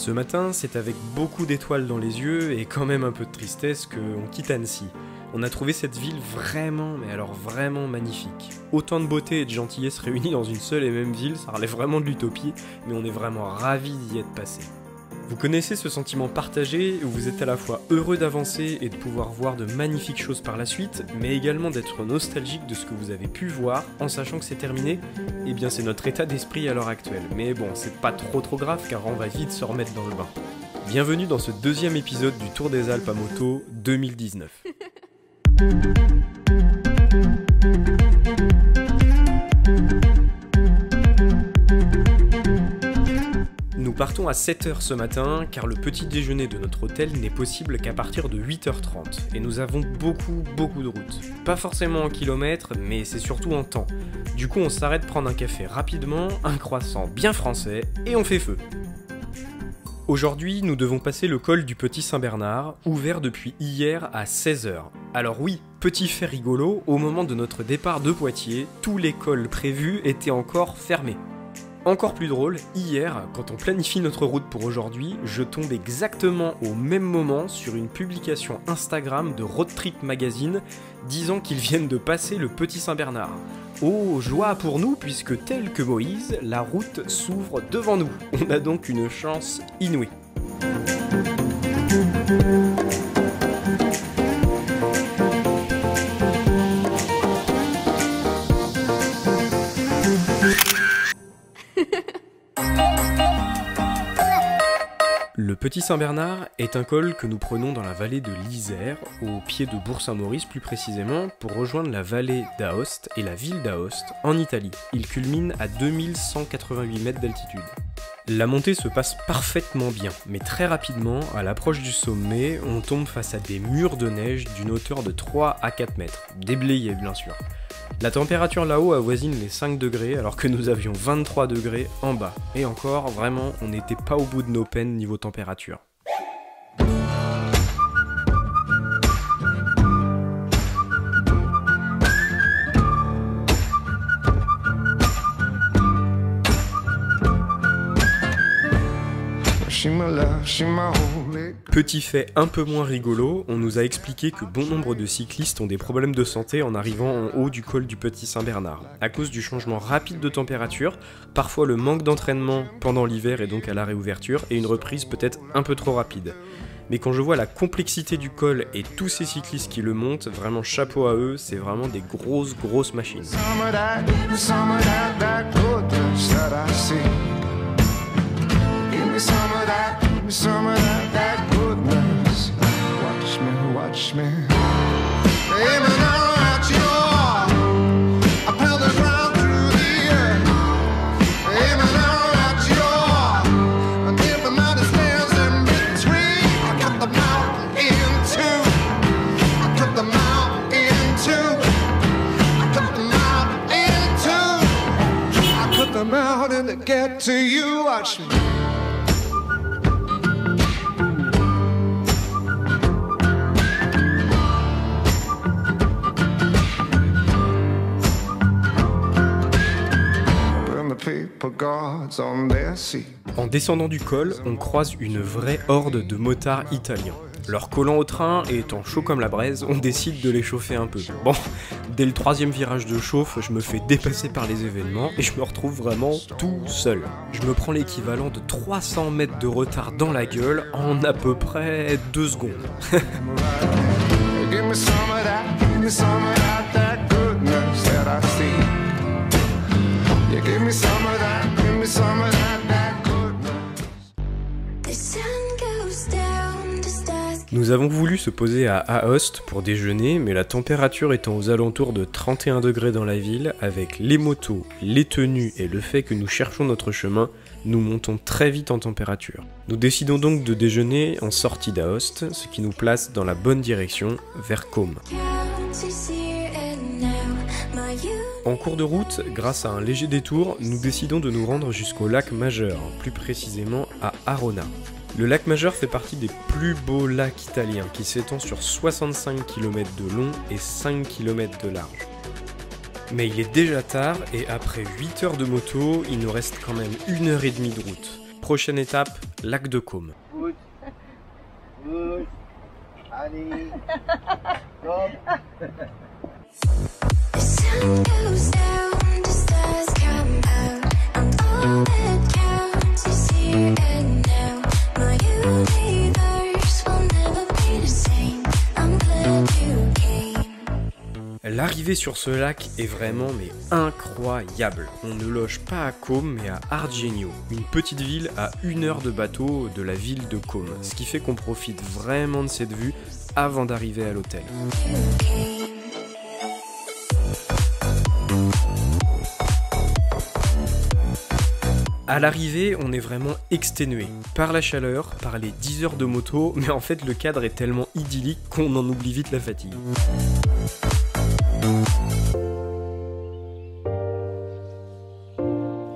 Ce matin, c'est avec beaucoup d'étoiles dans les yeux et quand même un peu de tristesse qu'on quitte Annecy. On a trouvé cette ville vraiment, mais alors vraiment magnifique. Autant de beauté et de gentillesse réunies dans une seule et même ville, ça relève vraiment de l'utopie, mais on est vraiment ravis d'y être passé. Vous connaissez ce sentiment partagé où vous êtes à la fois heureux d'avancer et de pouvoir voir de magnifiques choses par la suite, mais également d'être nostalgique de ce que vous avez pu voir en sachant que c'est terminé? Eh bien c'est notre état d'esprit à l'heure actuelle, mais bon c'est pas trop grave car on va vite se remettre dans le bain. Bienvenue dans ce deuxième épisode du Tour des Alpes à moto 2019. Nous partons à 7h ce matin car le petit déjeuner de notre hôtel n'est possible qu'à partir de 8h30 et nous avons beaucoup de route. Pas forcément en kilomètres mais c'est surtout en temps. Du coup on s'arrête prendre un café rapidement, un croissant bien français et on fait feu. Aujourd'hui, nous devons passer le col du Petit Saint-Bernard, ouvert depuis hier à 16h. Alors oui, petit fait rigolo, au moment de notre départ de Poitiers, tous les cols prévus étaient encore fermés. Encore plus drôle, hier, quand on planifie notre route pour aujourd'hui, je tombe exactement au même moment sur une publication Instagram de Road Trip Magazine disant qu'ils viennent de passer le Petit Saint-Bernard. Oh, joie pour nous puisque tel que Moïse, la route s'ouvre devant nous. On a donc une chance inouïe. Le Petit Saint-Bernard est un col que nous prenons dans la vallée de l'Isère, au pied de Bourg-Saint-Maurice plus précisément, pour rejoindre la vallée d'Aoste et la ville d'Aoste en Italie. Il culmine à 2188 mètres d'altitude. La montée se passe parfaitement bien, mais très rapidement, à l'approche du sommet, on tombe face à des murs de neige d'une hauteur de 3 à 4 mètres, déblayés bien sûr. La température là-haut avoisine les 5 degrés alors que nous avions 23 degrés en bas. Et encore, vraiment, on n'était pas au bout de nos peines niveau température. Petit fait un peu moins rigolo, on nous a expliqué que bon nombre de cyclistes ont des problèmes de santé en arrivant en haut du col du Petit Saint-Bernard, à cause du changement rapide de température, parfois le manque d'entraînement pendant l'hiver et donc à la réouverture, et une reprise peut-être un peu trop rapide. Mais quand je vois la complexité du col et tous ces cyclistes qui le montent, vraiment chapeau à eux, c'est vraiment des grosses machines. Some of that goodness. Watch me. Aiming at you. I feel the ground through the air. Aiming at you. And if the mountain stands in between, I cut the mountain in two. I cut the mountain in two. I cut the mountain in two. I cut the mountain to get to you. Watch me. En descendant du col, on croise une vraie horde de motards italiens. Leur collant au train et étant chaud comme la braise, on décide de les chauffer un peu. Bon, dès le 3e virage de chauffe, je me fais dépasser par les événements et je me retrouve vraiment tout seul. Je me prends l'équivalent de 300 mètres de retard dans la gueule en à peu près 2 secondes. Nous avons voulu se poser à Aoste pour déjeuner, mais la température étant aux alentours de 31 degrés dans la ville, avec les motos, les tenues et le fait que nous cherchons notre chemin, nous montons très vite en température. Nous décidons donc de déjeuner en sortie d'Aoste, ce qui nous place dans la bonne direction, vers Côme. En cours de route, grâce à un léger détour, nous décidons de nous rendre jusqu'au lac Majeur, plus précisément à Arona. Le lac Majeur fait partie des plus beaux lacs italiens qui s'étend sur 65 km de long et 5 km de large. Mais il est déjà tard et après 8 heures de moto, il nous reste quand même 1h30 de route. Prochaine étape, lac de Caume. Allez, stop. The sun goes down, the stars come out, and all that counts is here and now. My universe will never be the same. I'm glad you came. L'arrivée sur ce lac est vraiment mais incroyable. On ne loge pas à Caume mais à Argenio, une petite ville à 1 heure de bateau de la ville de Caume, ce qui fait qu'on profite vraiment de cette vue avant d'arriver à l'hôtel. À l'arrivée, on est vraiment exténué par la chaleur, par les 10 heures de moto, mais en fait le cadre est tellement idyllique qu'on en oublie vite la fatigue.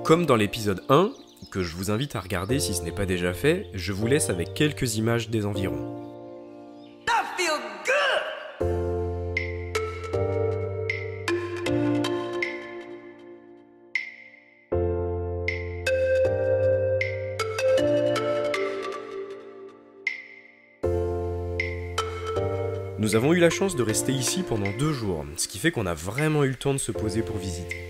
Comme dans l'épisode 1, que je vous invite à regarder si ce n'est pas déjà fait, je vous laisse avec quelques images des environs. Nous avons eu la chance de rester ici pendant 2 jours, ce qui fait qu'on a vraiment eu le temps de se poser pour visiter.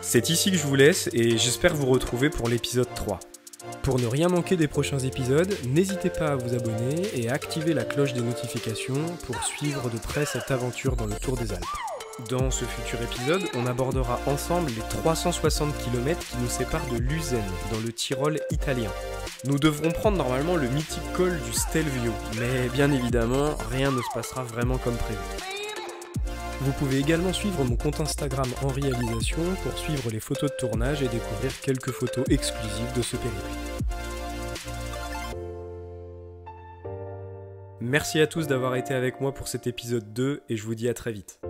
C'est ici que je vous laisse et j'espère vous retrouver pour l'épisode 3. Pour ne rien manquer des prochains épisodes, n'hésitez pas à vous abonner et à activer la cloche des notifications pour suivre de près cette aventure dans le Tour des Alpes. Dans ce futur épisode, on abordera ensemble les 360 km qui nous séparent de Luzern, dans le Tyrol italien. Nous devrons prendre normalement le mythique col du Stelvio, mais bien évidemment, rien ne se passera vraiment comme prévu. Vous pouvez également suivre mon compte Instagram en réalisation pour suivre les photos de tournage et découvrir quelques photos exclusives de ce périple. Merci à tous d'avoir été avec moi pour cet épisode 2 et je vous dis à très vite.